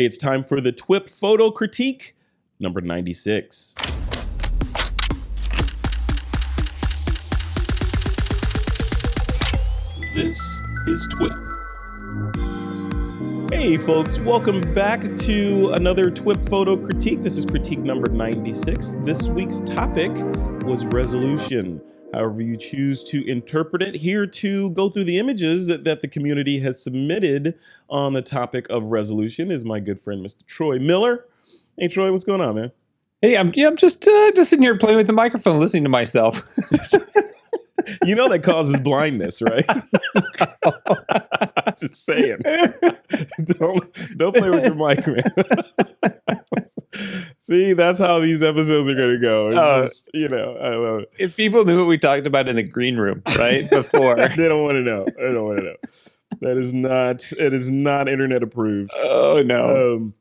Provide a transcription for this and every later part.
Hey, it's time for the TWiP Photo Critique, number 96. This is TWiP. Hey folks, welcome back to another TWiP Photo Critique. This is critique number 96. This week's topic was resolution. However you choose to interpret it, here to go through the images that the community has submitted on the topic of resolution is my good friend, Mr. Troy Miller. Hey, Troy, what's going on, man? Hey, I'm just sitting here playing with the microphone, listening to myself. You know that causes blindness, right? Just saying. Don't play with your mic, man. See, that's how these episodes are going to go. It's just, I love it. If people knew what we talked about in the green room, right, before. They don't want to know. I don't want to know. It is not internet approved. Oh, no.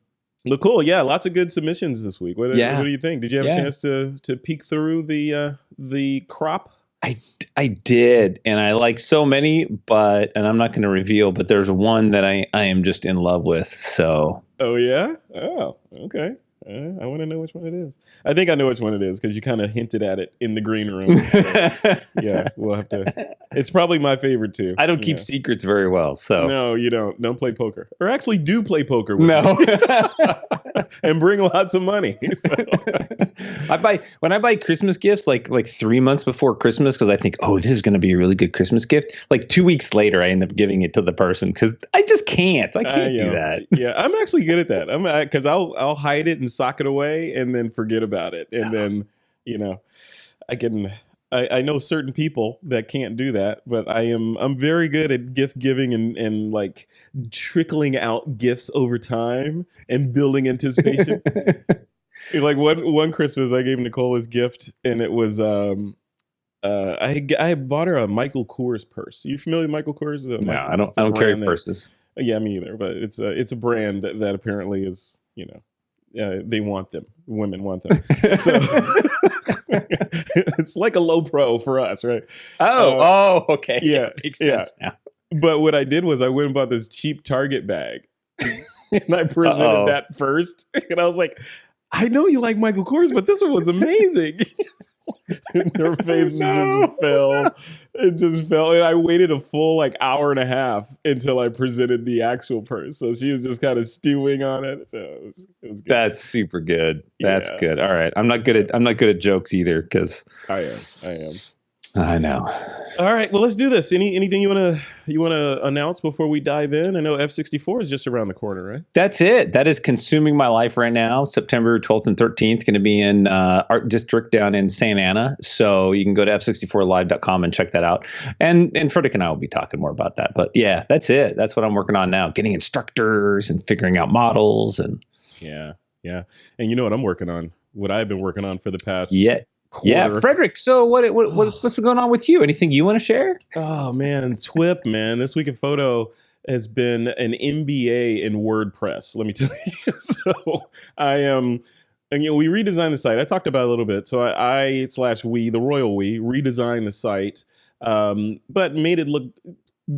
But cool. Yeah, lots of good submissions this week. What do you think? Did you have a chance to peek through the crop? I did, and I like so many, and I'm not going to reveal, but there's one that I am just in love with. So. Oh yeah? Oh, okay. I want to know which one it is. I think I know which one it is because you kind of hinted at it in the green room. So, yeah, we'll have to. It's probably my favorite too. I don't keep secrets very well, so. No, you don't. Don't play poker, or actually do play poker with me. And bring lots of money. So. When I buy Christmas gifts like 3 months before Christmas because I think, oh, this is going to be a really good Christmas gift. Like 2 weeks later, I end up giving it to the person because I just can't. I can't do that. Yeah, I'm actually good at that. Because I'll hide it and sock it away and then forget about it. And then, I know certain people that can't do that, but I'm very good at gift giving and like trickling out gifts over time and building anticipation. Like one Christmas I gave Nicole this gift and it was I bought her a Michael Kors purse. Are you familiar with Michael Kors? No, I don't carry purses. Yeah, me either. But it's a brand that apparently is, they want them. Women want them. So it's like a low pro for us, right? Okay. Yeah. Makes sense now. But what I did was I went and bought this cheap Target bag. And I presented that first. And I was like, I know you like Michael Kors, but this one was amazing. And her face just fell. It just fell. And I waited a full hour and a half until I presented the actual purse. So she was just kind of stewing on it. So it was good. That's super good. That's good. All right. I'm not good at jokes either because I am. I know. All right, well, let's do this. Anything you wanna announce before we dive in? I know F64 is just around the corner, right? That's it. That is consuming my life right now. September 12th and 13th, going to be in Art District down in Santa Ana. So you can go to f64live.com and check that out. And Frederick and I will be talking more about that. But yeah, that's it. That's what I'm working on now. Getting instructors and figuring out models and. Yeah. And you know what I'm working on? What I've been working on for the past. Quarter. Yeah, Frederick. So what's been going on with you? Anything you want to share? Oh man, TWiP, man. This Week in Photo has been an MBA in WordPress. Let me tell you. So I am, and we redesigned the site. I talked about it a little bit. So we, the royal we, redesigned the site, but made it look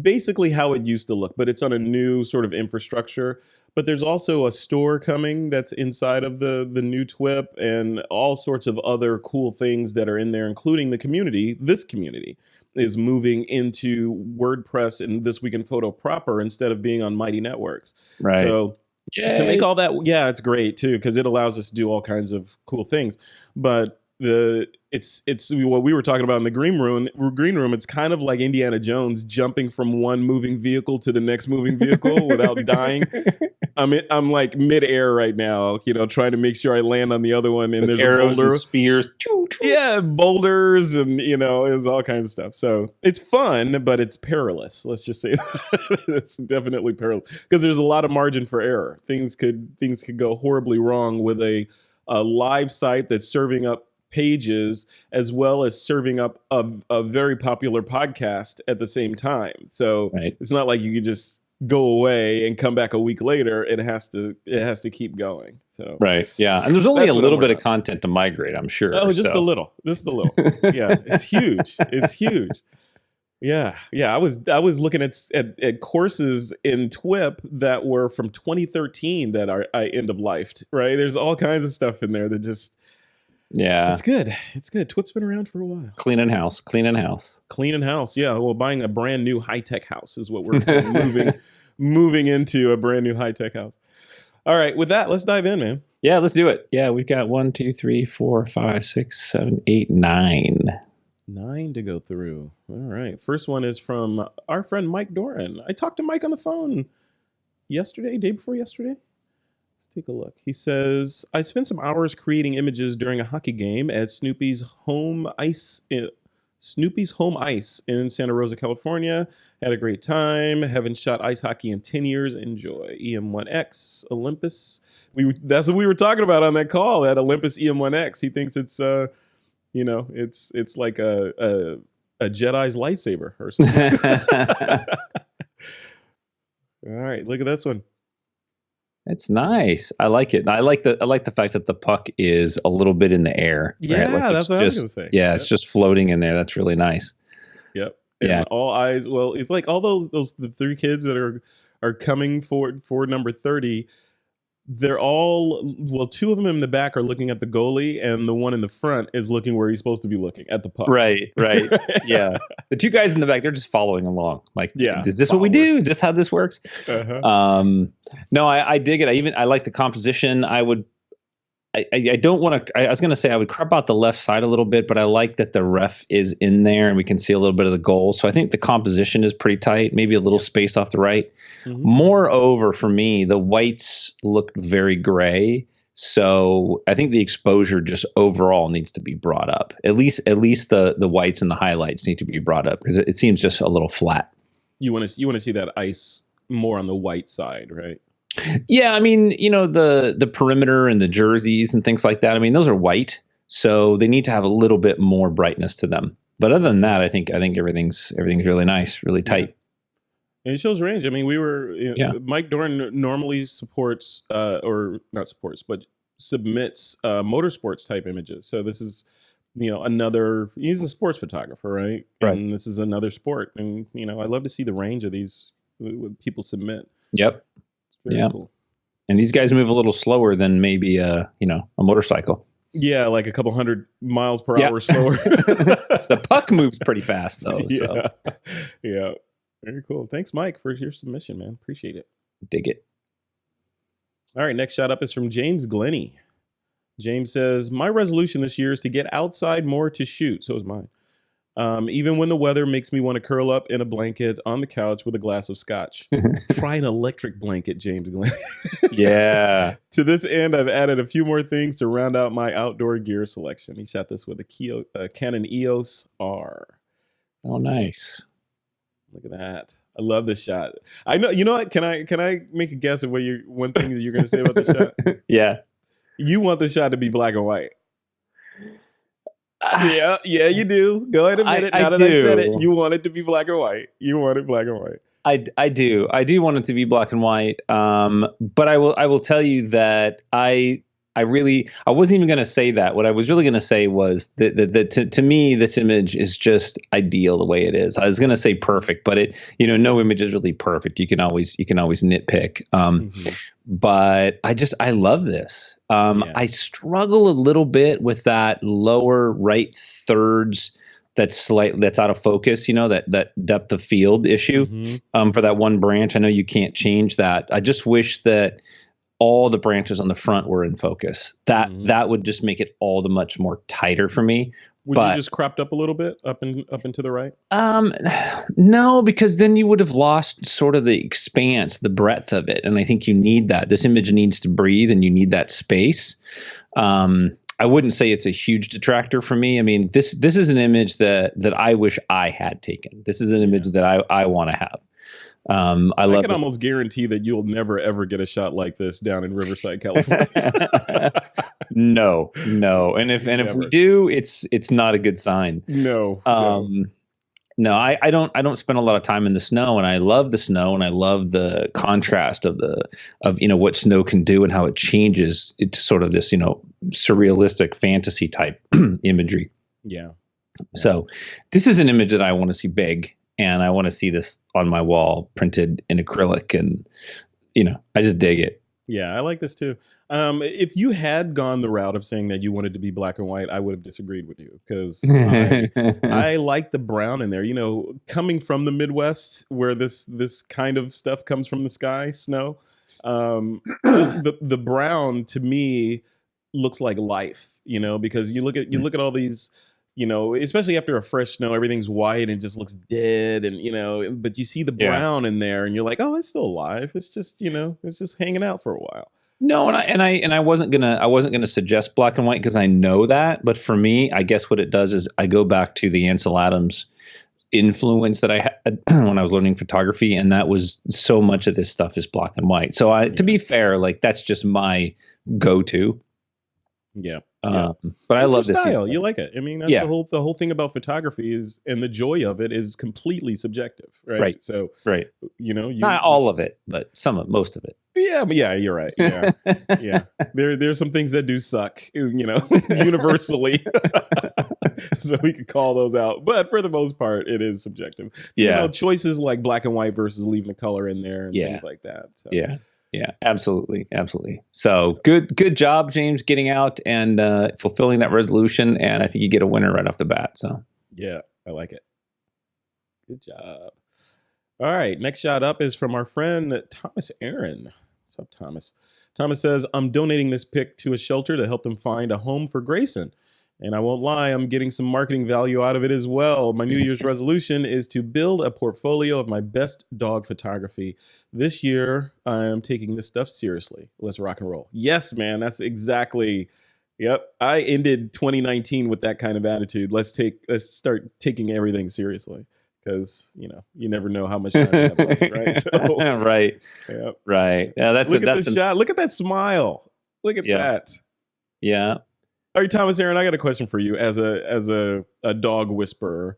basically how it used to look. But it's on a new sort of infrastructure. But there's also a store coming that's inside of the new TWiP and all sorts of other cool things that are in there, including the community. This community is moving into WordPress and This Week in Photo proper instead of being on Mighty Networks. Right. So to make all that, it's great too, because it allows us to do all kinds of cool things. But it's what we were talking about in the green room. It's kind of like Indiana Jones jumping from one moving vehicle to the next moving vehicle without dying. I'm like midair right now, trying to make sure I land on the other one. And there's arrows a boulder, and spears. Yeah, boulders, and there's all kinds of stuff. So it's fun, but it's perilous. Let's just say that. It's definitely perilous because there's a lot of margin for error. Things could go horribly wrong with a live site that's serving up pages as well as serving up a very popular podcast at the same time. So It's not like you could just go away and come back a week later. It has to keep going. So right, yeah, and there's only a little bit of content to migrate, I'm sure. Oh, just a little. Yeah, it's huge. It's huge. Yeah, yeah. I was looking at courses in TWiP that were from 2013 that are I end of lifed. Right? There's all kinds of stuff in there that just Yeah. it's good. It's good. TWiP's been around for a while. Cleaning house. Cleaning house. Cleaning house. Yeah. Well, buying a brand new high tech house is what we're moving into a brand new high tech house. All right. With that, let's dive in, man. Yeah, let's do it. Yeah, we've got 1, 2, 3, 4, 5, 6, 7, 8, 9. 9 to go through. All right. First one is from our friend Mike Doran. I talked to Mike on the phone yesterday, day before yesterday. Let's take a look. He says, I spent some hours creating images during a hockey game at Snoopy's home ice in Santa Rosa, California. Had a great time. Haven't shot ice hockey in 10 years. Enjoy. EM1X, Olympus. That's what we were talking about on that call at Olympus EM1X. He thinks it's it's like a Jedi's lightsaber or something. All right, look at this one. It's nice. I like it. I like the fact that the puck is a little bit in the air. Yeah, right? Like that's what I was gonna say. Yeah, it's just floating in there. That's really nice. Yep. And Yeah. all eyes. Well, it's like all the 3 kids that are coming for number 30. They're all 2 of them in the back are looking at the goalie, and the one in the front is looking where he's supposed to be looking, at the puck. Right. Yeah. The 2 guys in the back, they're just following along. Like, Yeah, is this what we do? Is this how this works? Uh-huh. No, I dig it. I like the composition. I don't want to. I was going to say I would crop out the left side a little bit, but I like that the ref is in there and we can see a little bit of the goal. So I think the composition is pretty tight. Maybe a little space off the right. Mm-hmm. Moreover, for me, the whites looked very gray. So I think the exposure just overall needs to be brought up. At least the whites and the highlights need to be brought up because it seems just a little flat. You want to see that ice more on the white side, right? Yeah, I mean, the perimeter and the jerseys and things like that. I mean, those are white, so they need to have a little bit more brightness to them. But other than that, I think everything's really nice, really tight. And it shows range. I mean, Mike Doran normally supports, or not supports, but submits motorsports type images. So this is, he's a sports photographer, right? Right. And this is another sport. And, I love to see the range of these what people submit. Yep. Very cool. And these guys move a little slower than maybe a motorcycle. Yeah, like a couple 100 miles per hour slower. The puck moves pretty fast though. Yeah. So. Yeah. Very cool. Thanks, Mike, for your submission, man. Appreciate it. Dig it. All right, next shout up is from James Glennie. James says, my resolution this year is to get outside more to shoot. So is mine. Even when the weather makes me want to curl up in a blanket on the couch with a glass of scotch. Try an electric blanket, James Glenn. Yeah. To this end, I've added a few more things to round out my outdoor gear selection. He shot this with a Canon EOS R. Oh, nice. Look at that. I love this shot. I know. You know what? Can I make a guess at one thing that you're going to say about this shot? Yeah. You want the shot to be black and white. Yeah, you do. Go ahead and admit it. Now that I said it, you want it to be black and white. You want it black and white. I do. I do want it to be black and white. But I will tell you that I wasn't even going to say that. What I was really going to say was that to me, this image is just ideal the way it is. I was going to say perfect, but no image is really perfect. You can always nitpick. But I love this. I struggle a little bit with that lower right thirds that's out of focus, that depth of field issue for that one branch. I know you can't change that. I just wish that all the branches on the front were in focus. That would just make it all the much more tighter for me. Would you just cropped up a little bit up and to the right? No, because then you would have lost sort of the expanse, the breadth of it. And I think you need that. This image needs to breathe and you need that space. I wouldn't say it's a huge detractor for me. I mean, this is an image that I wish I had taken. This is an image that I want to have. I can almost guarantee that you'll never ever get a shot like this down in Riverside, California. No. And if we do, it's not a good sign. No. No, I don't spend a lot of time in the snow, and I love the snow, and I love the contrast of what snow can do and how it changes. It's sort of this, surrealistic fantasy type imagery. Yeah. So this is an image that I want to see big. and I want to see this on my wall printed in acrylic, and I just dig it. Yeah, I like this too. If you had gone the route of saying that you wanted to be black and white, I would have disagreed with you because I like the brown in there. Coming from the Midwest, where this kind of stuff comes from the sky, snow, the brown to me looks like life. Because you look at all these. Especially after a fresh snow, everything's white and just looks dead, and but you see the brown in there, and you're like, oh, it's still alive. It's just it's just hanging out for a while. No, and I wasn't gonna suggest black and white because I know that, but for me, I guess what it does is I go back to the Ansel Adams influence that I had when I was learning photography, and that was so much of this stuff is black and white. So to be fair, like that's just my go-to. Yeah. But I love this style. You like it. I mean, that's the whole thing about photography is, and the joy of it is completely subjective, right? Right. So, not all of it, but most of it. Yeah, but yeah, you're right. Yeah, yeah. There's some things that do suck, universally. So we could call those out, but for the most part, it is subjective. Yeah. Choices like black and white versus leaving the color in there and things like that. So. Yeah. Yeah, absolutely. So good job, James, getting out and fulfilling that resolution. And I think you get a winner right off the bat. So yeah, I like it. Good job. All right, next shot up is from our friend Thomas Aaron. What's up, Thomas? Thomas says, I'm donating this pic to a shelter to help them find a home for Grayson. And I won't lie, I'm getting some marketing value out of it as well. My New Year's resolution is to build a portfolio of my best dog photography. This year, I am taking this stuff seriously. Let's rock and roll. Yes, man, that's exactly. Yep, I ended 2019 with that kind of attitude. Let's start taking everything seriously because you never know how much time you have left, right? So, right. Yep. Right. Yeah, Look at this shot. Look at that smile. Look at that. Yeah. All right, Thomas Aaron, I got a question for you as a dog whisperer.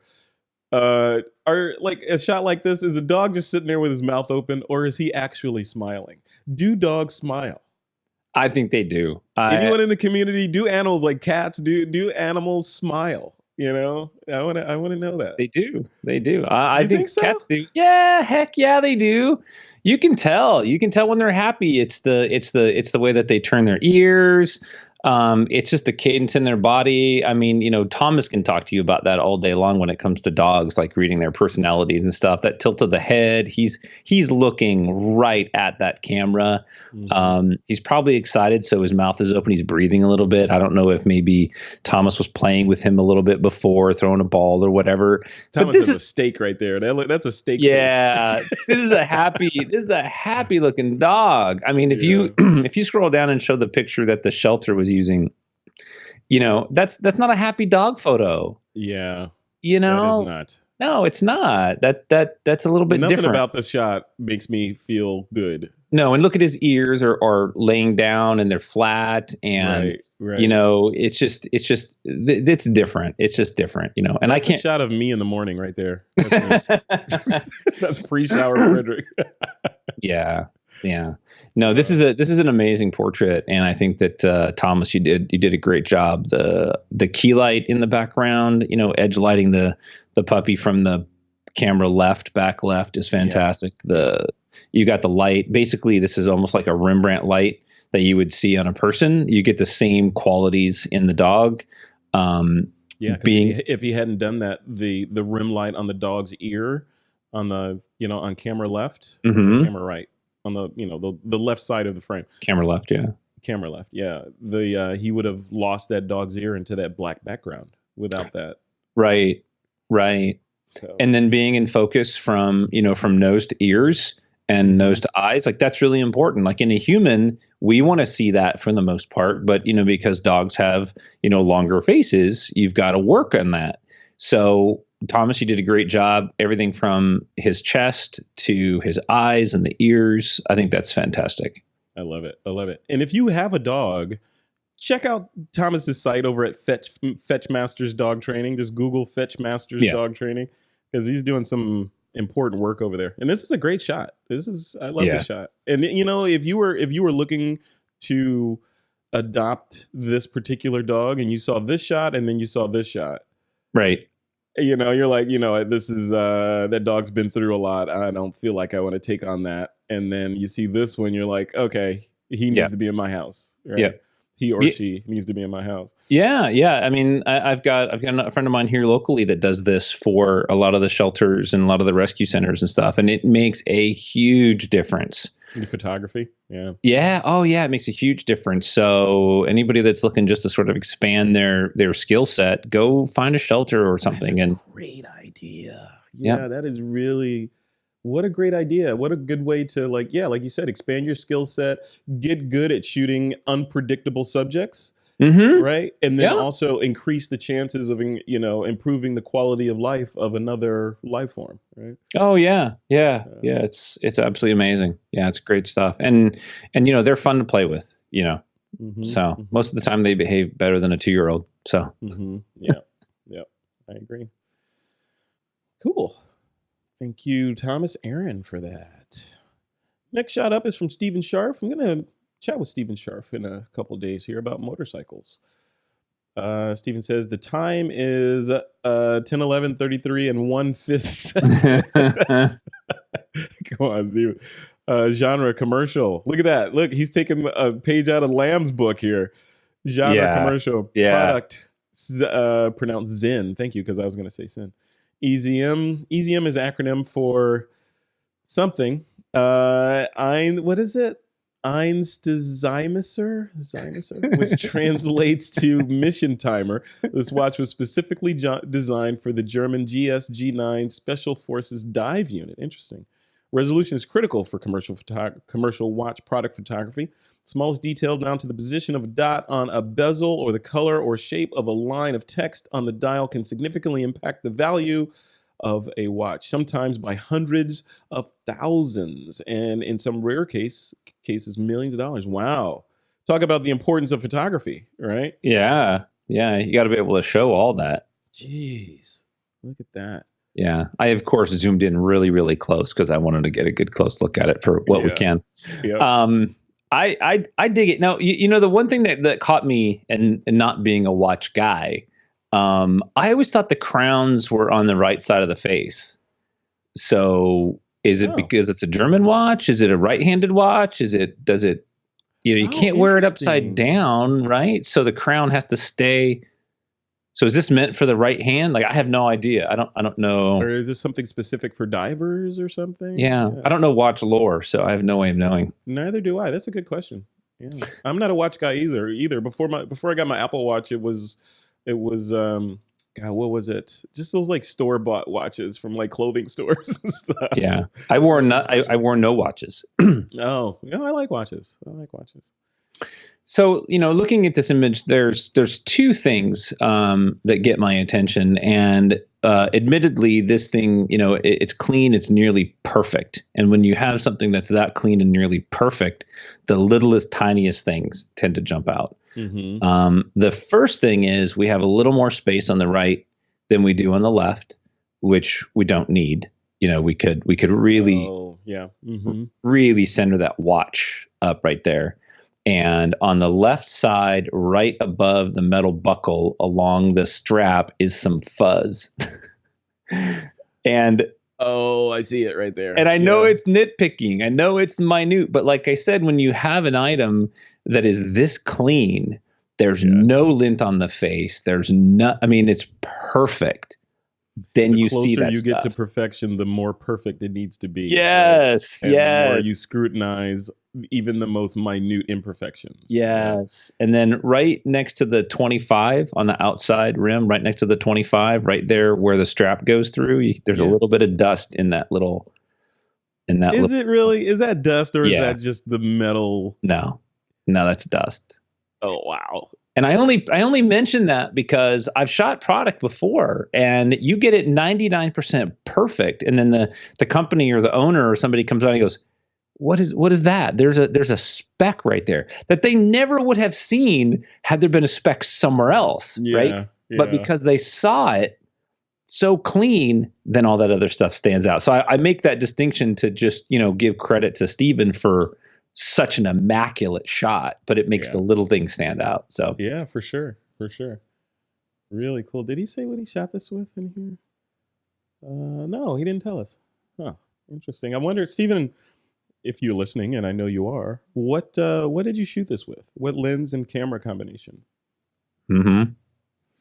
Are like a shot like this, is a dog just sitting there with his mouth open, or is he actually smiling? Do dogs smile? I think they do. Anyone in the community, do animals like cats, do animals smile? I want to know that. They do. I think so? Cats do. Yeah, heck yeah, they do. You can tell. You can tell when they're happy. It's the way that they turn their ears. It's just the cadence in their body. I mean, Thomas can talk to you about that all day long when it comes to dogs, like reading their personalities and stuff. That tilt of the head, he's looking right at that camera. Mm-hmm. He's probably excited, so his mouth is open. He's breathing a little bit. I don't know if maybe Thomas was playing with him a little bit before, throwing a ball or whatever. Thomas, but this is a steak right there. That's a steak. Yeah, this is a happy looking dog. I mean, if you scroll down and show the picture that the shelter was using, that's not a happy dog photo. Yeah. That is not. No, it's not. That's a little bit Nothing different. About this shot makes me feel good. No, and look at his ears are laying down and they're flat, and right. It's different. It's just different, and that's I can't. A shot of me in the morning right there. That's pre-shower Frederick. Yeah. No, this is an amazing portrait, and I think that Thomas, you did a great job. The key light in the background, edge lighting the puppy from the camera back left is fantastic. Yeah. You got the light. Basically, this is almost like a Rembrandt light that you would see on a person. You get the same qualities in the dog. If he hadn't done that, the rim light on the dog's ear on the on camera left, camera right. On the left side of the frame. Camera left, yeah. Camera left, yeah. He would have lost that dog's ear into that black background without that. Right. So. And then being in focus from nose to ears and nose to eyes, like that's really important. Like in a human, we want to see that for the most part, but because dogs have longer faces, you've got to work on that. So Thomas, you did a great job. Everything from his chest to his eyes and the ears. I think that's fantastic. I love it. And if you have a dog, check out Thomas's site over at Fetch Masters Dog Training. Just Google Fetch Masters Dog Training, because he's doing some important work over there. And this is a great shot. I love this shot. And if you were looking to adopt this particular dog and you saw this shot and then you saw this shot, right? You're like, this is that dog's been through a lot. I don't feel like I want to take on that. And then you see this one, you're like, okay, he Yeah. needs to be in my house, right? Yeah. He or she needs to be in my house. Yeah, yeah. I mean, I've got a friend of mine here locally that does this for a lot of the shelters and a lot of the rescue centers and stuff, and it makes a huge difference. The photography, yeah. Yeah. Oh, yeah. It makes a huge difference. So anybody that's looking just to sort of expand their skill set, go find a shelter or something. That's a great idea. Yeah, that is really. What a great idea. What a good way to like you said, expand your skill set, get good at shooting unpredictable subjects, right? And then also increase the chances of, improving the quality of life of another life form, right? Oh, yeah. It's absolutely amazing. Yeah, it's great stuff. And they're fun to play with, So most of the time they behave better than a 2-year-old. So yeah, I agree. Cool. Thank you, Thomas Aaron, for that. Next shout up is from Stephen Sharf. I'm going to chat with Stephen Sharf in a couple days here about motorcycles. Stephen says the time is 10:11:33 and 1/5 second. Come on, Stephen. Genre commercial. Look at that. Look, he's taking a page out of Lamb's book here. Genre commercial. Product pronounced Zen. Thank you, because I was going to say Sin. EZM. EZM is acronym for something. What is it? Einstezimesser, which translates to mission timer. This watch was specifically designed for the German GSG-9 Special Forces Dive Unit. Interesting. Resolution is critical for commercial watch product photography. Smallest detail down to the position of a dot on a bezel or the color or shape of a line of text on the dial can significantly impact the value of a watch, sometimes by hundreds of thousands, and in some rare cases, millions of dollars. Wow. Talk about the importance of photography, right? Yeah. You got to be able to show all that. Jeez. Look at that. Yeah. I, of course, zoomed in really, really close because I wanted to get a good close look at it for what we can. Yep. I dig it. Now, the one thing that caught me and not being a watch guy, I always thought the crowns were on the right side of the face. So is it because it's a German watch? Is it a right-handed watch? You can't wear it upside down, right? So the crown has to stay. So is this meant for the right hand? Like, I have no idea. I don't know. Or is this something specific for divers or something? Yeah. I don't know watch lore, so I have no way of knowing. Neither do I. That's a good question. Yeah. I'm not a watch guy either. Before I got my Apple Watch, it was God, what was it? Just those like store-bought watches from like clothing stores and stuff. Yeah. I wore no watches. Oh, I like watches. So, looking at this image, there's two things that get my attention. And admittedly, this thing, it's clean. It's nearly perfect. And when you have something that's that clean and nearly perfect, the littlest, tiniest things tend to jump out. Mm-hmm. The first thing is we have a little more space on the right than we do on the left, which we don't need. We could really, really center that watch up right there. And on the left side, right above the metal buckle along the strap is some fuzz. And I see it right there. And I know it's nitpicking. I know it's minute. But like I said, when you have an item that is this clean, there's no lint on the face. It's perfect. Then you see that the closer you stuff. get to perfection, the more perfect it needs to be. Yes, right? And the more you scrutinize even the most minute imperfections. Yes. And then right next to the 25 on the outside rim, right next to the 25, right there where the strap goes through, there's a little bit of dust in that little. Is it really? Is that dust or is that just the metal? No, that's dust. Oh, wow. And I only mention that because I've shot product before and you get it 99% perfect. And then the company or the owner or somebody comes out and goes, what is that? There's a speck right there that they never would have seen had there been a speck somewhere else. Right. Yeah. But because they saw it so clean, then all that other stuff stands out. So I make that distinction to just, give credit to Stephen for such an immaculate shot, but it makes the little things stand out. So yeah, for sure. Really cool. Did he say what he shot this with in here? No, he didn't tell us. Huh. Interesting. I wonder, Stephen, if you're listening, and I know you are, what did you shoot this with? What lens and camera combination? Mm-hmm.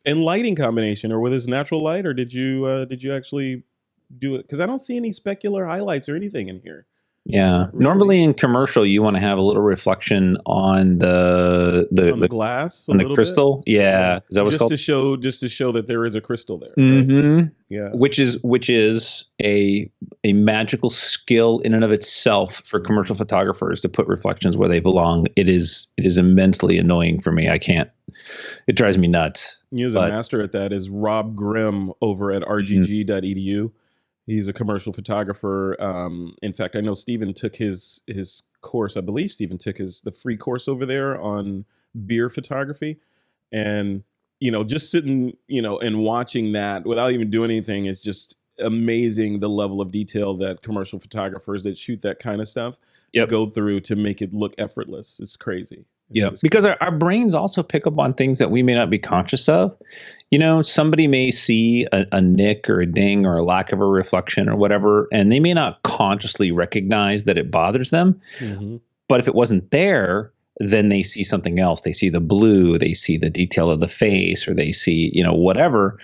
And lighting combination, or with this natural light, or did you actually do it? Because I don't see any specular highlights or anything in here. Yeah. Really. Normally in commercial, you want to have a little reflection on the glass, on the crystal. Bit? Yeah. Is that what's called? Just to show that there is a crystal there. Mm-hmm. Right? Yeah. Which is a magical skill in and of itself for commercial photographers to put reflections where they belong. It is immensely annoying for me. I can't. It drives me nuts. You as a master at that is Rob Grimm over at rgg.edu. He's a commercial photographer. In fact, I know Stephen took his course. I believe Stephen took the free course over there on beer photography. And, just sitting, and watching that without even doing anything is just amazing, the level of detail that commercial photographers that shoot that kind of stuff go through to make it look effortless. It's crazy. Yeah, because our brains also pick up on things that we may not be conscious of. Somebody may see a nick or a ding or a lack of a reflection or whatever, and they may not consciously recognize that it bothers them. Mm-hmm. But if it wasn't there, then they see something else. They see the blue, they see the detail of the face, or they see, whatever.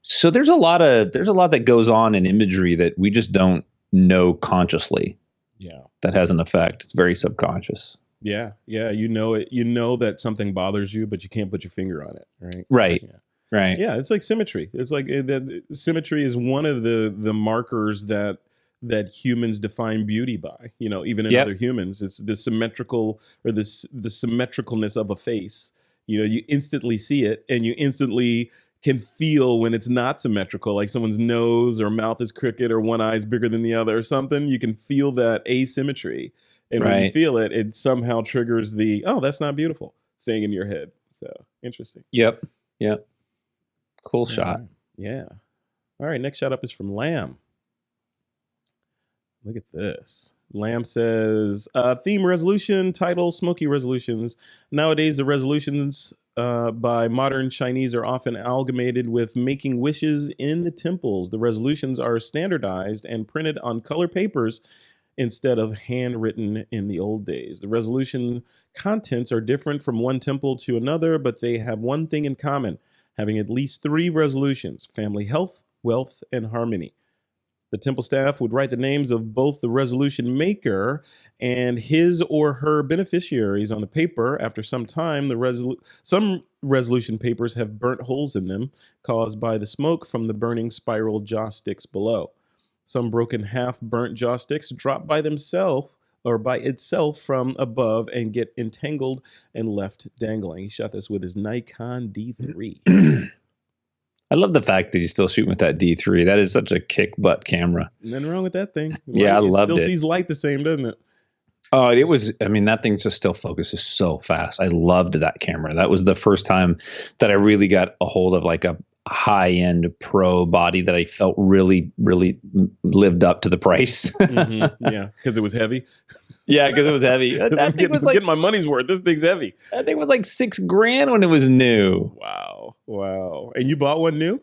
So there's a lot that goes on in imagery that we just don't know consciously. Yeah, that has an effect. It's very subconscious. Yeah. You know it. You know that something bothers you, but you can't put your finger on it. Right. Right. Yeah. Right. Yeah. It's like symmetry. It's like that. Symmetry is one of the markers that humans define beauty by. Even in other humans, it's the symmetrical or the symmetricalness of a face. You instantly see it, and you instantly can feel when it's not symmetrical, like someone's nose or mouth is crooked or one eye is bigger than the other or something. You can feel that asymmetry. And when you feel it, it somehow triggers the, oh, that's not beautiful thing in your head. So interesting. Yep. Cool shot. Yeah. All right. Next shot up is from Lamb. Look at this. Lamb says, theme resolution, title, smoky resolutions. Nowadays, the resolutions by modern Chinese are often amalgamated with making wishes in the temples. The resolutions are standardized and printed on color papers instead of handwritten in the old days. The resolution contents are different from one temple to another, but they have one thing in common, having at least 3 resolutions: family health, wealth, and harmony. The temple staff would write the names of both the resolution maker and his or her beneficiaries on the paper. After some time, some resolution papers have burnt holes in them caused by the smoke from the burning spiral joss sticks below. Some broken half-burnt joss sticks drop by themselves or by itself from above and get entangled and left dangling. He shot this with his Nikon D3. I love the fact that he's still shooting with that D3. That is such a kick butt camera. Nothing wrong with that thing. Yeah, I loved it. Still sees light the same, doesn't it? Oh, it was, that thing just still focuses so fast. I loved that camera. That was the first time that I really got a hold of like a high-end pro body that I felt really, really lived up to the price. Mm-hmm. Yeah, because it was heavy. Yeah, because it was heavy. That thing was like, getting my money's worth. This thing's heavy. That thing was like $6,000 when it was new. Wow. And you bought one new?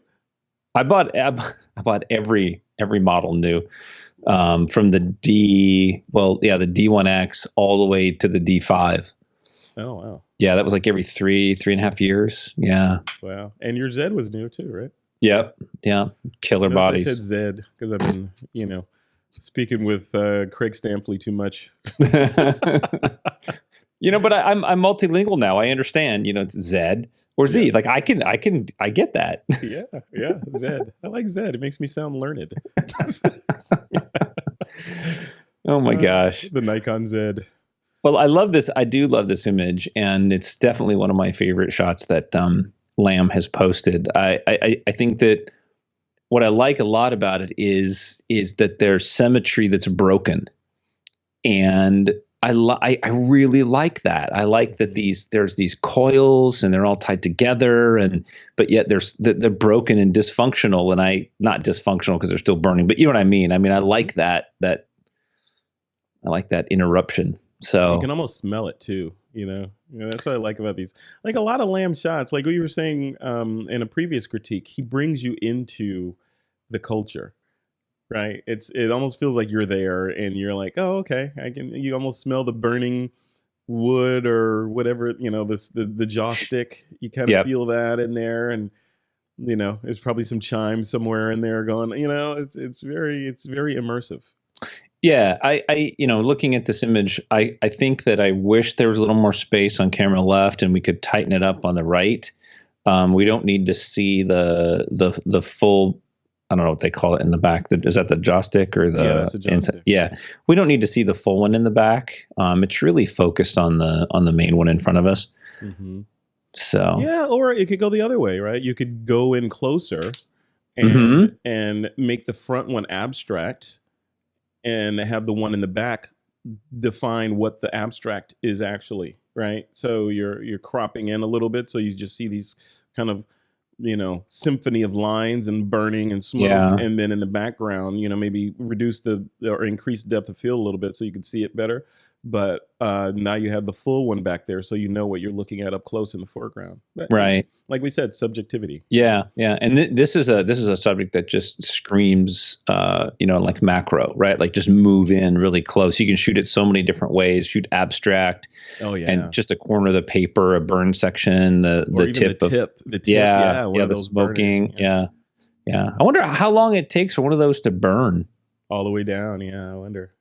I bought every model new, from the the D1X all the way to the D5. Oh wow. Yeah, that was like every 3.5 years. Yeah. Wow. And your Zed was new too, right? Yep. Yeah. Killer bodies. I said Zed because I've been, speaking with Craig Stampley too much. But I'm multilingual now. I understand. It's Zed or Z. Yes. Like I get that. Yeah. Zed. I like Zed. It makes me sound learned. Oh my gosh. The Nikon Zed. Well, I love this. I do love this image, and it's definitely one of my favorite shots that Lamb has posted. I think that what I like a lot about it is that there's symmetry that's broken, and I really like that. I like that there's these coils and they're all tied together, but yet they're broken and dysfunctional. And not dysfunctional because they're still burning, but you know what I mean. I like that. I like that interruption. You So can almost smell it too, you know. That's what I like about these. Like a lot of Lamb shots, like what you were saying in a previous critique, he brings you into the culture, right? It almost feels like you're there, and you're like, oh, okay, I can. You almost smell the burning wood or whatever, the jaw stick. You kind of yep. feel that in there, and there's probably some chimes somewhere in there going. It's very immersive. Yeah, looking at this image, I think that I wish there was a little more space on camera left, and we could tighten it up on the right. We don't need to see the full. I don't know what they call it in the back. Is that the joystick or the? Yeah, that's a joystick. Yeah, we don't need to see the full one in the back. It's really focused on the main one in front of us. Mm-hmm. So yeah, or it could go the other way, right? You could go in closer mm-hmm. and make the front one abstract, and have the one in the back define what the abstract is actually, right? So you're cropping in a little bit, so you just see these kind of symphony of lines and burning and smoke, Yeah. and then in the background, maybe reduce or increase depth of field a little bit so you can see it better. But now you have the full one back there, so you know what you're looking at up close in the foreground. But, Right. Like we said, subjectivity. Yeah, yeah, and this is a subject that just screams, like macro, right? Like just move in really close. You can shoot it so many different ways. Shoot abstract. Oh yeah. And just a corner of the paper, a burn section, the tip, the tip. yeah, One of the those smoking, burners, yeah. I wonder how long it takes for one of those to burn. all the way down. Yeah, I wonder.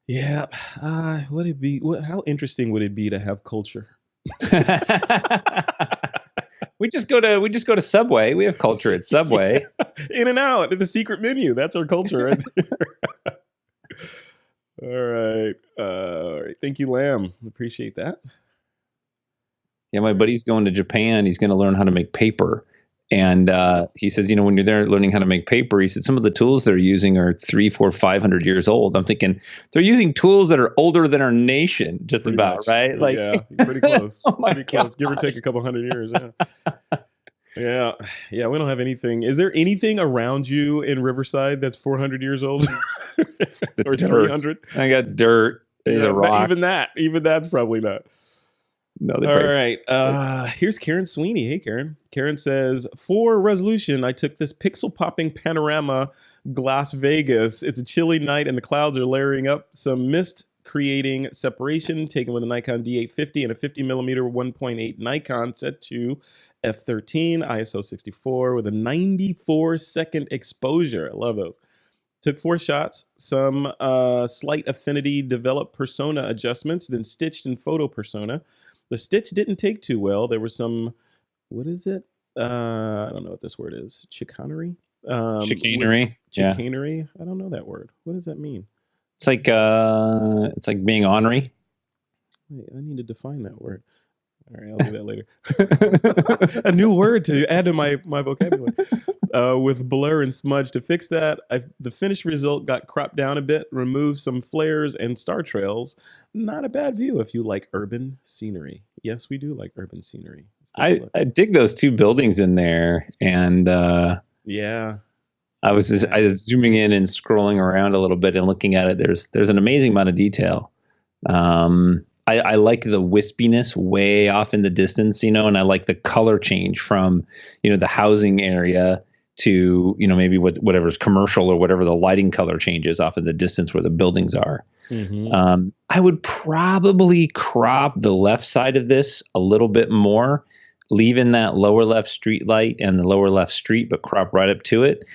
Yeah, would it be? How interesting would it be to have culture? We just go to Subway. We have culture at Subway. In and out, the secret menu. That's our culture right there. All right. Thank you, Lamb. Appreciate that. Yeah, my buddy's going to Japan. He's going to learn how to make paper. And he says, when you're there learning how to make paper, he said some of the tools they're using are 300, 400, 500 years old. I'm thinking they're using tools that are older than our nation, just Pretty about, much. right? Like, yeah, pretty close. Oh my pretty close. Give or take a couple hundred years. Yeah. Yeah. We don't have anything. Is there anything around you in Riverside that's 400 years old? Or 300? I got dirt. There's a rock. Even that's probably not. No, all right. Here's Karen Sweeney. Hey, Karen. Karen says, for resolution, I took this pixel popping panorama Las Vegas. It's a chilly night and the clouds are layering up. Some mist creating separation, taken with a Nikon D850 and a 50mm 1.8 Nikon set to f13 ISO 64 with a 94-second exposure. I love those. Took 4 shots, some slight affinity developed persona adjustments, then stitched in photo persona. The stitch didn't take too well. There was some, what is it? I don't know what this word is. Chicanery? Chicanery. Chicanery? I don't know that word. What does that mean? It's like being ornery. Wait, I need to define that word. All right, I'll do that later. A new word to add to my vocabulary. With blur and smudge to fix that. The finished result got cropped down a bit, removed some flares and star trails. Not a bad view if you like urban scenery. Yes, we do like urban scenery. I dig those 2 buildings in there, and yeah, I was zooming in and scrolling around a little bit and looking at it. There's an amazing amount of detail. I like the wispiness way off in the distance, and I like the color change from, the housing area to, maybe whatever's commercial or whatever the lighting color changes off in the distance where the buildings are. Mm-hmm. I would probably crop the left side of this a little bit more, leaving that lower left street light and the lower left street, but crop right up to it.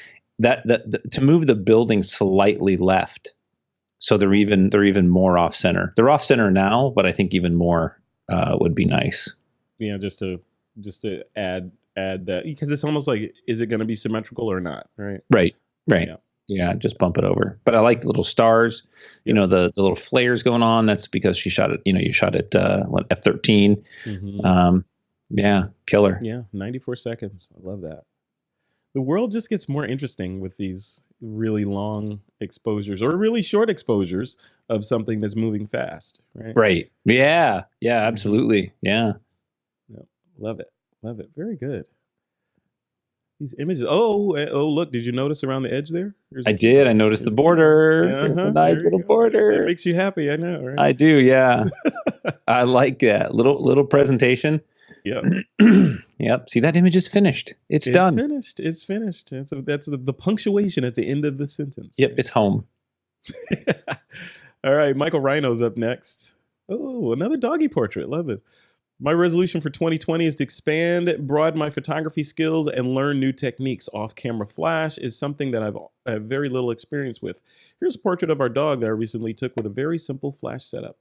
To move the building slightly left. So they're even more off center. They're off center now, but I think even more would be nice. Yeah, just to add that, because it's almost like, is it going to be symmetrical or not? Right. Right. Yeah, just bump it over. But I like the little stars. Yep. The little flares going on. That's because she shot it. You shot it f13. Mm-hmm. Yeah, killer. Yeah, 94 seconds. I love that. The world just gets more interesting with these really long exposures or really short exposures of something that's moving fast, right? Right. Yeah, absolutely. Yeah. Love it. Very good. These images. Oh, look! Did you notice around the edge there? I did. I noticed the border. There's a nice There you little go. border. That makes you happy. I know, right? I do. Yeah. I like that little presentation. Yeah. Yep. See, that image is finished. It's done. Finished. It's finished. That's the punctuation at the end of the sentence. Yep. It's home. All right. Michael Rhinos up next. Oh, another doggy portrait. Love it. My resolution for 2020 is to expand, broaden my photography skills, and learn new techniques. Off-camera flash is something that I have very little experience with. Here's a portrait of our dog that I recently took with a very simple flash setup.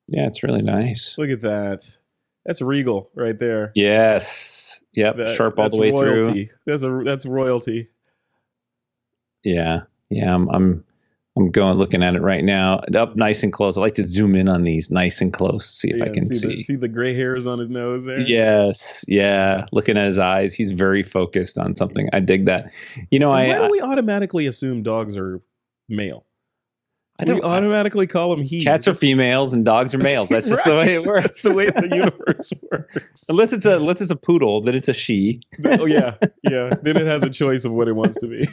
Yeah, it's really nice. Look at that. That's regal right there. Yes. Yep. Sharp all the way royalty. through. That's royalty. Yeah. Yeah. I'm looking at it right now. Up nice and close. I like to zoom in on these nice and close. See if I can see the gray hairs on his nose there. Yes. Yeah. Looking at his eyes. He's very focused on something. I dig that. Why do we automatically assume dogs are male? We automatically call them he. Cats are females and dogs are males. That's just the way it works. That's the way the universe works. Unless it's a poodle, then it's a she. Oh yeah. Then it has a choice of what it wants to be.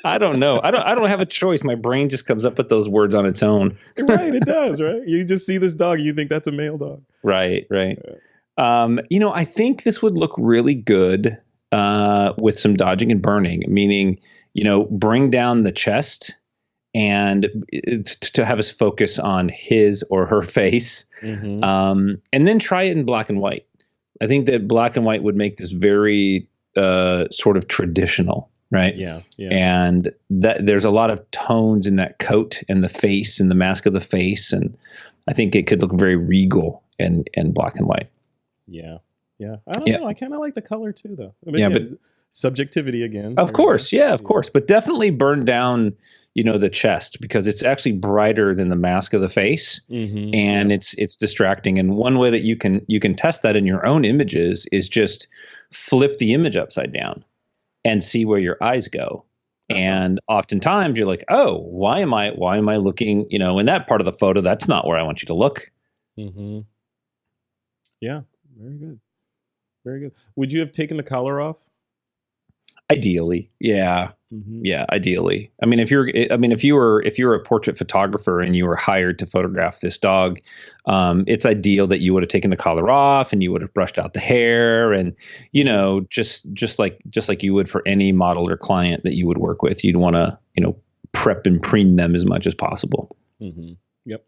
I don't know. I don't have a choice. My brain just comes up with those words on its own. Right, it does. Right. You just see this dog, and you think that's a male dog. Right. Yeah. I think this would look really good with some dodging and burning. Meaning, bring down the chest. And to have us focus on his or her face, and then try it in black and white. I think that black and white would make this very sort of traditional, right? Yeah. And that there's a lot of tones in that coat and the face and the mask of the face, and I think it could look very regal in black and white. Yeah. I don't know. I kind of like the color too, though. But subjectivity again. Of course, of course, but definitely burn down. The chest, because it's actually brighter than the mask of the face, and it's distracting. And one way that you can test that in your own images is just flip the image upside down and see where your eyes go. And oftentimes you're like, oh, why am I looking, in that part of the photo? That's not where I want you to look. Yeah, very good, very good. Would you have taken the collar off? Ideally, yeah. Yeah, ideally. I mean, if you were a portrait photographer and you were hired to photograph this dog, it's ideal that you would have taken the collar off and you would have brushed out the hair, and just like you would for any model or client that you would work with, you'd want to prep and preen them as much as possible. Yep.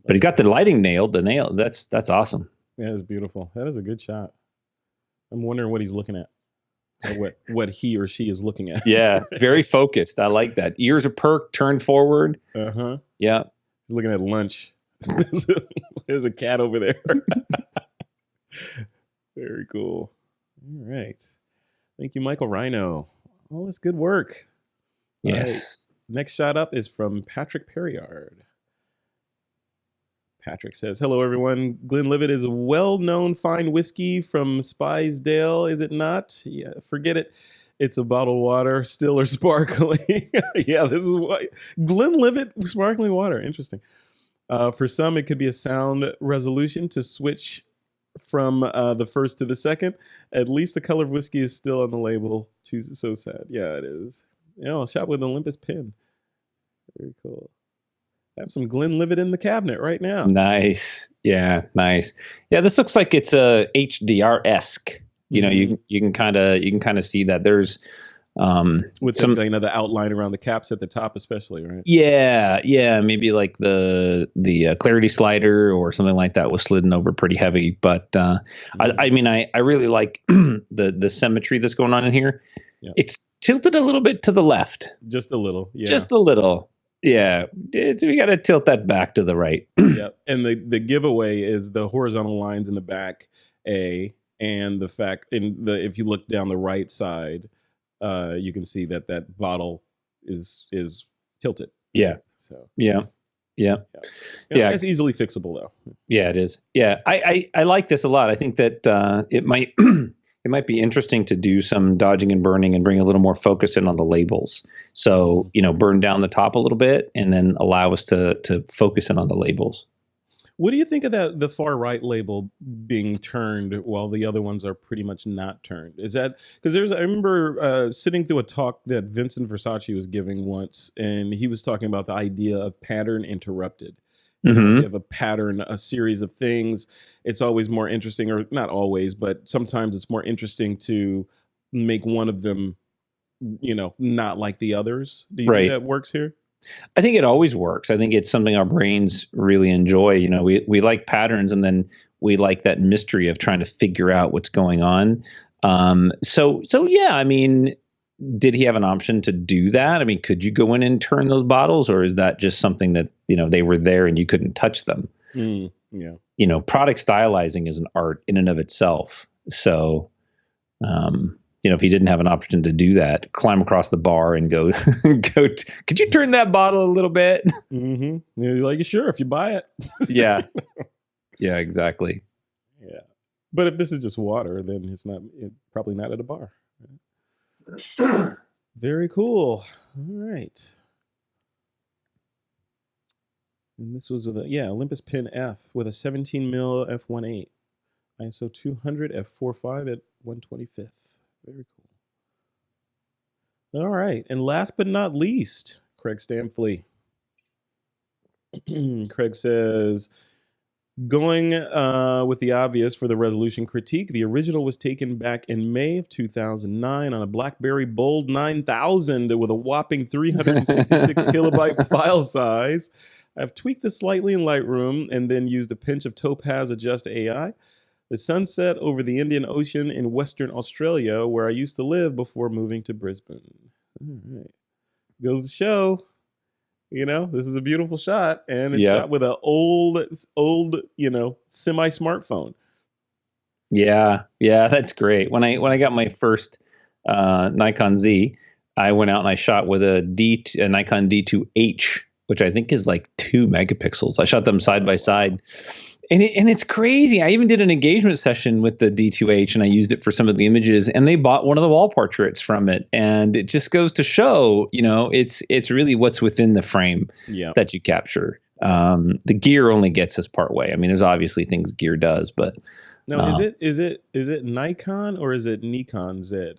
But he got the lighting nailed. That's awesome. Yeah, it's beautiful. That is a good shot. I'm wondering what he's looking at. What he or she is looking at. Yeah, very focused. I like that. Ears are perked, turned forward. Yeah. He's looking at lunch. There's a cat over there. Very cool. All right. Thank you, Michael Rhino. All this good work. Yes. Right. Next shot up is from Patrick Perriard. Patrick says, hello, everyone. Glenlivet is a well-known fine whiskey from Spicedale, is it not? Yeah, forget it. It's a bottled water, still or sparkling. Yeah, this is why. Glenlivet sparkling water. Interesting. For some, it could be a sound resolution to switch from the first to the second. At least the color of whiskey is still on the label. So sad. Yeah, it is. Shot with an Olympus pen. Very cool. I have some Glenlivet in the cabinet right now. Nice. Yeah, nice. Yeah, this looks like it's a HDR-esque. You can kind of see that there's with some the outline around the caps at the top, especially, right? Yeah, maybe like the clarity slider or something like that was slidden over pretty heavy. But I really like the symmetry that's going on in here. Yeah. It's tilted a little bit to the left. Just a little. Yeah. Just a little. Yeah, we got to tilt that back to the right. Yeah, and the giveaway is the horizontal lines in the back, and the fact if you look down the right side, you can see that bottle is tilted. Yeah. So. Yeah. It's easily fixable though. Yeah, it is. Yeah, I like this a lot. I think that it might. It might be interesting to do some dodging and burning and bring a little more focus in on the labels. So, burn down the top a little bit and then allow us to focus in on the labels. What do you think of that, the far right label being turned while the other ones are pretty much not turned? Is that because I remember sitting through a talk that Vincent Versace was giving once, and he was talking about the idea of pattern interrupted. You know, if you have a pattern, a series of things, it's always more interesting, or not always, but sometimes it's more interesting to make one of them, not like the others. Do you think Right. that works here? I think it always works. I think it's something our brains really enjoy. We like patterns, and then we like that mystery of trying to figure out what's going on. So yeah, I mean, did he have an option to do that? I mean, could you go in and turn those bottles, or is that just something that, they were there and you couldn't touch them? Yeah. Product stylizing is an art in and of itself. So, if he didn't have an option to do that, climb across the bar and go, could you turn that bottle a little bit? Mm-hmm. You're like, sure, if you buy it. Yeah. Yeah, exactly. Yeah. But if this is just water, then it's probably not at a bar. Very cool. All right. And this was with Olympus Pen F with a 17 mil f1.8. ISO 200 f4.5 at 125th. Very cool. All right. And last but not least, Craig Stanley. Craig says, going with the obvious for the resolution critique, the original was taken back in May of 2009 on a BlackBerry Bold 9000 with a whopping 366 kilobyte file size. I've tweaked this slightly in Lightroom and then used a pinch of Topaz Adjust AI. The sunset over the Indian Ocean in Western Australia, where I used to live before moving to Brisbane. All right. Goes to show, this is a beautiful shot, and it's shot with an old, semi-smartphone. Yeah, that's great. When I got my first Nikon Z, I went out and I shot with a Nikon D2H, which I think is like 2 megapixels. I shot them side by side. And it's crazy. I even did an engagement session with the D2H, and I used it for some of the images, and they bought one of the wall portraits from it. And it just goes to show, it's really what's within the frame that you capture. The gear only gets us part way. I mean, there's obviously things gear does, but no. Is it Nikon or is it Nikon Z?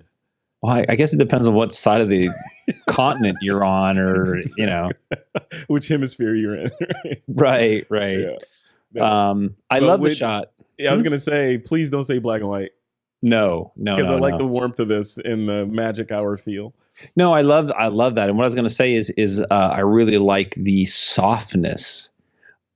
Well, I guess it depends on what side of the continent you're on, or which hemisphere you're in. Right. Yeah. I love the shot. Yeah, I was gonna say, please don't say black and white. No, because I like the warmth of this in the magic hour feel. No, I love that. And what I was gonna say is I really like the softness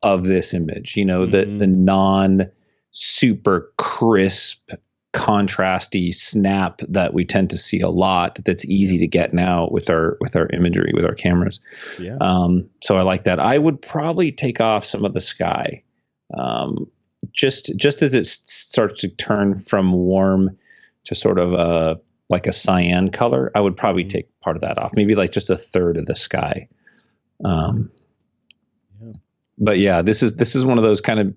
of this image. The non super crisp, contrasty snap that we tend to see a lot. That's easy to get now with our imagery, with our cameras. Yeah. So I like that. I would probably take off some of the sky. Just as it starts to turn from warm to sort of like a cyan color, I would probably take part of that off, maybe like just a third of the sky. But yeah, this is one of those kind of,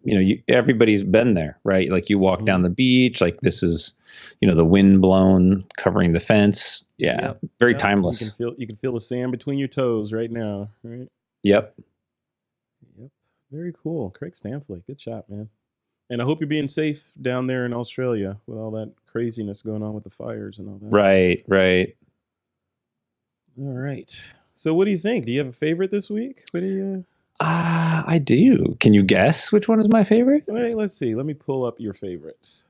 everybody's been there, right? Like you walk down the beach, like this is, the wind blown covering the fence. Yeah. Very timeless. You can feel the sand between your toes right now, right? Yep. Very cool. Craig Stanley. Good shot, man. And I hope you're being safe down there in Australia with all that craziness going on with the fires and all that. Right. All right. So what do you think? Do you have a favorite this week? What do you... I do. Can you guess which one is my favorite? Wait, let's see. Let me pull up your favorites.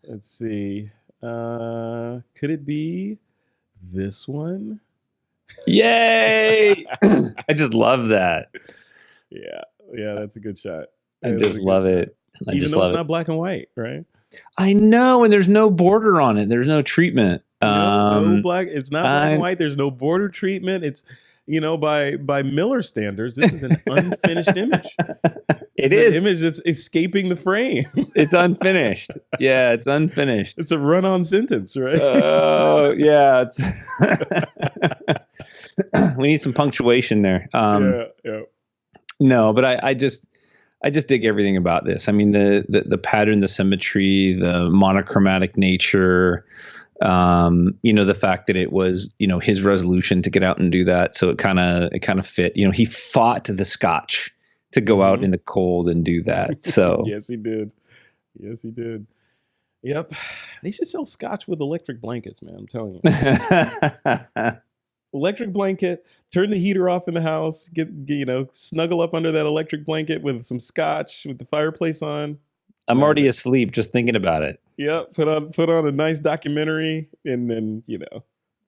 Let's see. Could it be this one? Yay! I just love that. Yeah, that's a good shot. I just love it. Even though it's not black and white, right? I know, and there's no border on it. There's no treatment. No black. It's not black and white. There's no border treatment. It's, by Miller standards, this is an unfinished image. It is an image that's escaping the frame. It's unfinished. Yeah, it's unfinished. It's a run-on sentence, right? Oh, yeah. We need some punctuation there. Yeah. No, but I just dig everything about this. I mean, the pattern, the symmetry, the monochromatic nature, the fact that it was, his resolution to get out and do that. So it kind of fit, he fought the Scotch to go out in the cold and do that. So Yes, he did. Yes, he did. Yep. They should sell scotch with electric blankets, man. I'm telling you. Electric blanket, turn the heater off in the house, get snuggle up under that electric blanket with some scotch with the fireplace on. I'm already asleep just thinking about it. Yep. Put on a nice documentary and then,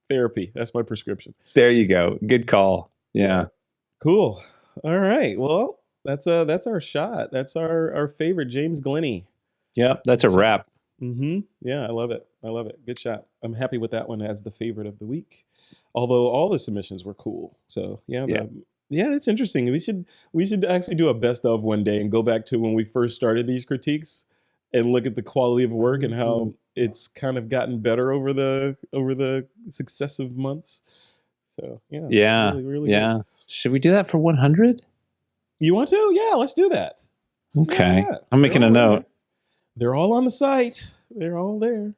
therapy. That's my prescription. There you go. Good call. Yeah. Cool. All right. Well, that's our shot. That's our favorite, James Glennie. Yep. That's a wrap. Mm-hmm. Yeah, I love it. Good shot. I'm happy with that one as the favorite of the week. Although all the submissions were cool. So yeah, it's interesting. We should actually do a best of one day and go back to when we first started these critiques and look at the quality of work and how it's kind of gotten better over the successive months. So yeah, it's really good. Should we do that for 100? You want to? Yeah, let's do that. Okay, yeah. I'm making a note. They're all on the site. They're all there.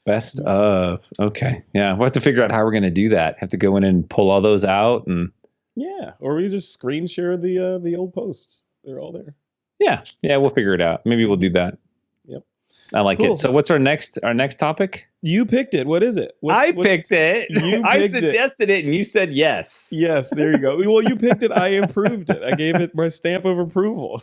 Best of. Okay. Yeah. We'll have to figure out how we're going to do that. Have to go in and pull all those out and. Yeah. Or we just screen share the old posts. They're all there. Yeah. Yeah. We'll figure it out. Maybe we'll do that. Yep. I like it. So what's our next topic? You picked it. What is it? I picked it. I suggested it and you said yes. Yes. There you go. Well, you picked it. I approved it. I gave it my stamp of approval.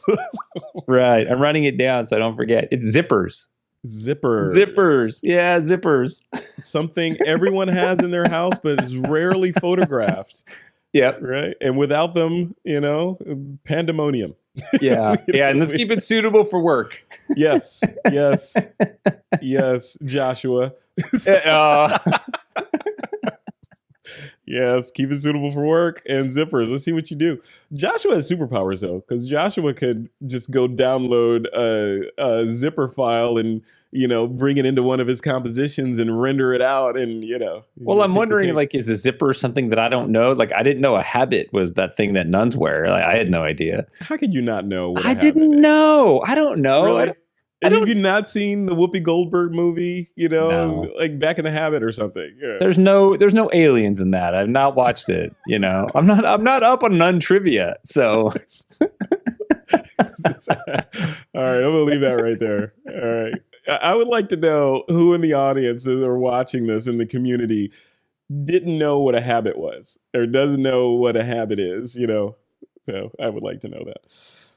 Right. I'm writing it down so I don't forget. It's zippers. Zippers. Yeah, zippers. Something everyone has in their house, but is rarely photographed. Yep. Right. And without them, pandemonium. Yeah. Yeah. And let's keep it suitable for work. Yes. Joshua. Yes, keep it suitable for work and zippers. Let's see what you do. Joshua has superpowers though, because Joshua could just go download a zipper file and bring it into one of his compositions and render it out and Well, I'm wondering, is a zipper something that I don't know? I didn't know a habit was that thing that nuns wear. I had no idea. How could you not know? I didn't know. I don't know. Really? Have you not seen the Whoopi Goldberg movie? No. Like Back in the Habit or something. Yeah. There's no aliens in that. I've not watched it. I'm not up on nun trivia. So. All right, I'm gonna leave that right there. All right, I would like to know who in the audience that are watching this in the community didn't know what a habit was or doesn't know what a habit is. So I would like to know that.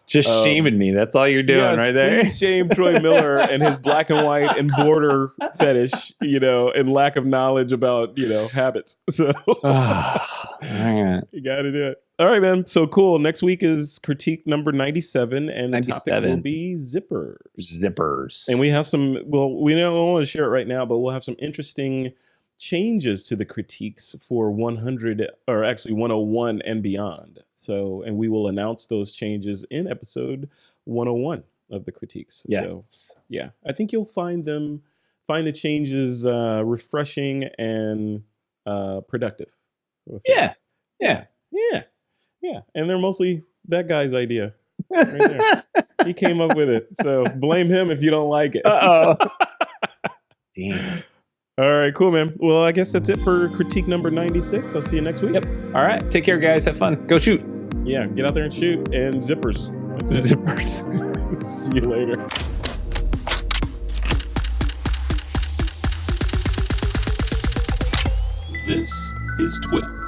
Just shaming me. That's all you're doing right there. Please shame Troy Miller and his black and white and border fetish, and lack of knowledge about, habits. So you got to do it. All right, man. So cool. Next week is critique number 97 and the topic will be zippers. Zippers. And we have some, we don't want to share it right now, but we'll have some interesting changes to the critiques for 100 or actually 101 and beyond. So, and we will announce those changes in episode 101 of the critiques. Yes. So, yeah, I think you'll find the changes refreshing and productive. Yeah. And they're mostly that guy's idea. Right there. He came up with it. So blame him if you don't like it. Uh-oh. Damn. All right, cool, man. Well, I guess that's it for critique number 96. I'll see you next week. Yep. All right. Take care, guys. Have fun. Go shoot. Yeah, get out there and shoot. And zippers. That's it. Zippers. See you later. This is TWiP.